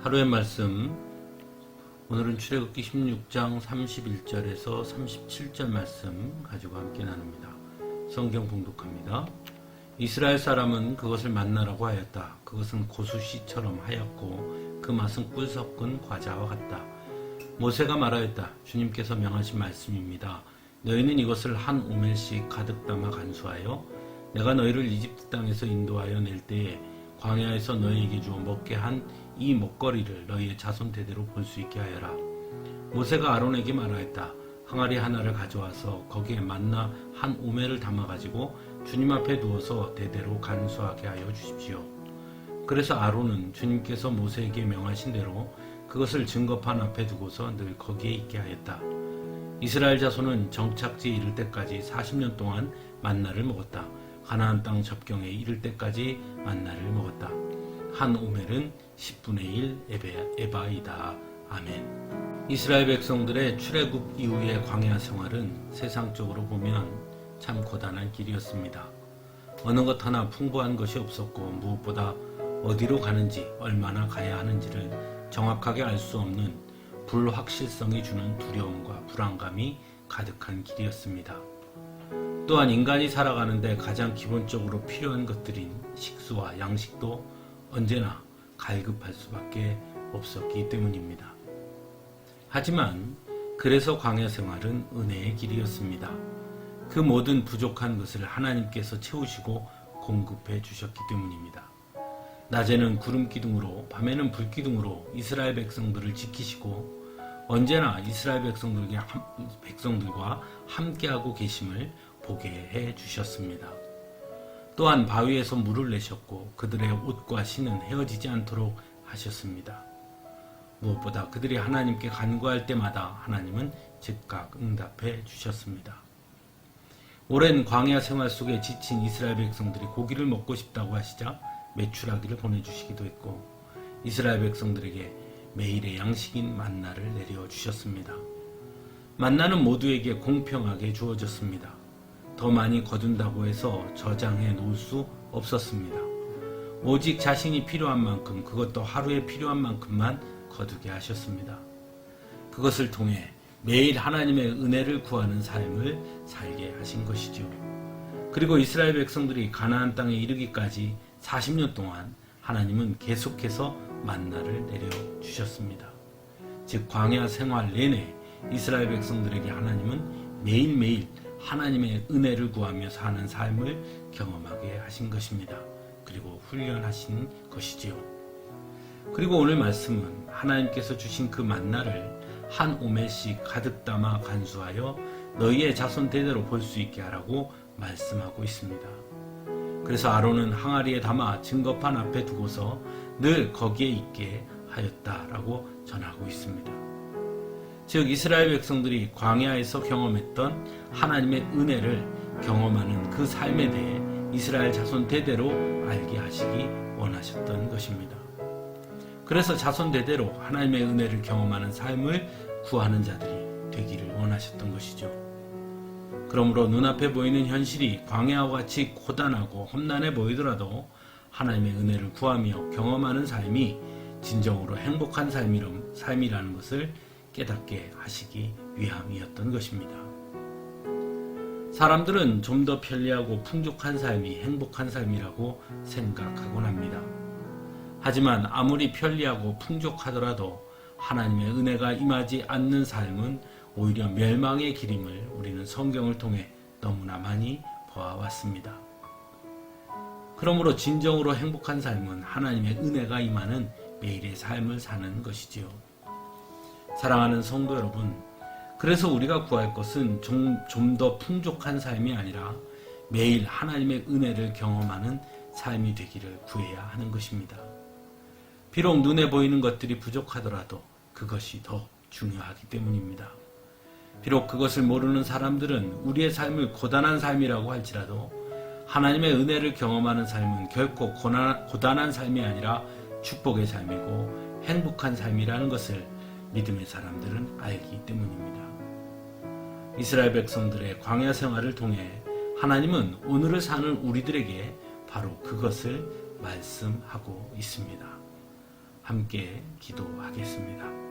하루의 말씀, 오늘은 출애굽기 16장 31절에서 37절 말씀 가지고 함께 나눕니다. 성경 봉독합니다. 이스라엘 사람은 그것을 만나라고 하였다. 그것은 고수씨처럼 하얗고 그 맛은 꿀 섞은 과자와 같다. 모세가 말하였다. 주님께서 명하신 말씀입니다. 너희는 이것을 한 오멜씩 가득 담아 간수하여 내가 너희를 이집트 땅에서 인도하여 낼 때에 광야에서 너희에게 주어 먹게 한 이 먹거리를 너희의 자손 대대로 볼 수 있게 하여라. 모세가 아론에게 말하였다. 항아리 하나를 가져와서 거기에 만나 한 오멜을 담아가지고 주님 앞에 두어서 대대로 간수하게 하여 주십시오. 그래서 아론은 주님께서 모세에게 명하신 대로 그것을 증거판 앞에 두고서 늘 거기에 있게 하였다. 이스라엘 자손은 정착지에 이를 때까지 40년 동안 만나를 먹었다. 가나안 땅 접경에 이를 때까지 만나를 먹었다. 한 오멜은 10분의 1 에바이다. 아멘. 이스라엘 백성들의 출애굽 이후의 광야 생활은 세상적으로 보면 참 고단한 길이었습니다. 어느 것 하나 풍부한 것이 없었고 무엇보다 어디로 가는지 얼마나 가야 하는지를 정확하게 알 수 없는 불확실성이 주는 두려움과 불안감이 가득한 길이었습니다. 또한 인간이 살아가는데 가장 기본적으로 필요한 것들인 식수와 양식도 언제나 갈급할 수밖에 없었기 때문입니다. 하지만 그래서 광야 생활은 은혜의 길이었습니다. 그 모든 부족한 것을 하나님께서 채우시고 공급해 주셨기 때문입니다. 낮에는 구름 기둥으로 밤에는 불 기둥으로 이스라엘 백성들을 지키시고 언제나 이스라엘 백성들과 함께하고 계심을 보게 해 주셨습니다. 또한 바위에서 물을 내셨고 그들의 옷과 신은 헤어지지 않도록 하셨습니다. 무엇보다 그들이 하나님께 간구할 때마다 하나님은 즉각 응답해 주셨습니다. 오랜 광야 생활 속에 지친 이스라엘 백성들이 고기를 먹고 싶다고 하시자 메추라기를 보내주시기도 했고 이스라엘 백성들에게 매일의 양식인 만나를 내려주셨습니다. 만나는 모두에게 공평하게 주어졌습니다. 더 많이 거둔다고 해서 저장해 놓을 수 없었습니다. 오직 자신이 필요한 만큼, 그것도 하루에 필요한 만큼만 거두게 하셨습니다. 그것을 통해 매일 하나님의 은혜를 구하는 삶을 살게 하신 것이죠. 그리고 이스라엘 백성들이 가나안 땅에 이르기까지 40년 동안 하나님은 계속해서 만나를 내려주셨습니다. 즉 광야 생활 내내 이스라엘 백성들에게 하나님은 매일매일 하나님의 은혜를 구하며 사는 삶을 경험하게 하신 것입니다. 그리고 훈련하신 것이지요. 그리고 오늘 말씀은 하나님께서 주신 그 만나를 한 오멜씩 가득 담아 간수하여 너희의 자손 대대로 볼 수 있게 하라고 말씀하고 있습니다. 그래서 아론은 항아리에 담아 증거판 앞에 두고서 늘 거기에 있게 하였다라고 전하고 있습니다. 즉 이스라엘 백성들이 광야에서 경험했던 하나님의 은혜를 경험하는 그 삶에 대해 이스라엘 자손 대대로 알게 하시기 원하셨던 것입니다. 그래서 자손 대대로 하나님의 은혜를 경험하는 삶을 구하는 자들이 되기를 원하셨던 것이죠. 그러므로 눈앞에 보이는 현실이 광야와 같이 고단하고 험난해 보이더라도 하나님의 은혜를 구하며 경험하는 삶이 진정으로 행복한 삶이라는 것을 깨닫게 하시기 위함이었던 것입니다. 사람들은 좀 더 편리하고 풍족한 삶이 행복한 삶이라고 생각하곤 합니다. 하지만 아무리 편리하고 풍족하더라도 하나님의 은혜가 임하지 않는 삶은 오히려 멸망의 길임을 우리는 성경을 통해 너무나 많이 보아왔습니다. 그러므로 진정으로 행복한 삶은 하나님의 은혜가 임하는 매일의 삶을 사는 것이지요. 사랑하는 성도 여러분, 그래서 우리가 구할 것은 좀 더 풍족한 삶이 아니라 매일 하나님의 은혜를 경험하는 삶이 되기를 구해야 하는 것입니다. 비록 눈에 보이는 것들이 부족하더라도 그것이 더 중요하기 때문입니다. 비록 그것을 모르는 사람들은 우리의 삶을 고단한 삶이라고 할지라도 하나님의 은혜를 경험하는 삶은 결코 고단한 삶이 아니라 축복의 삶이고 행복한 삶이라는 것을 믿음의 사람들은 알기 때문입니다. 이스라엘 백성들의 광야 생활을 통해 하나님은 오늘을 사는 우리들에게 바로 그것을 말씀하고 있습니다. 함께 기도하겠습니다.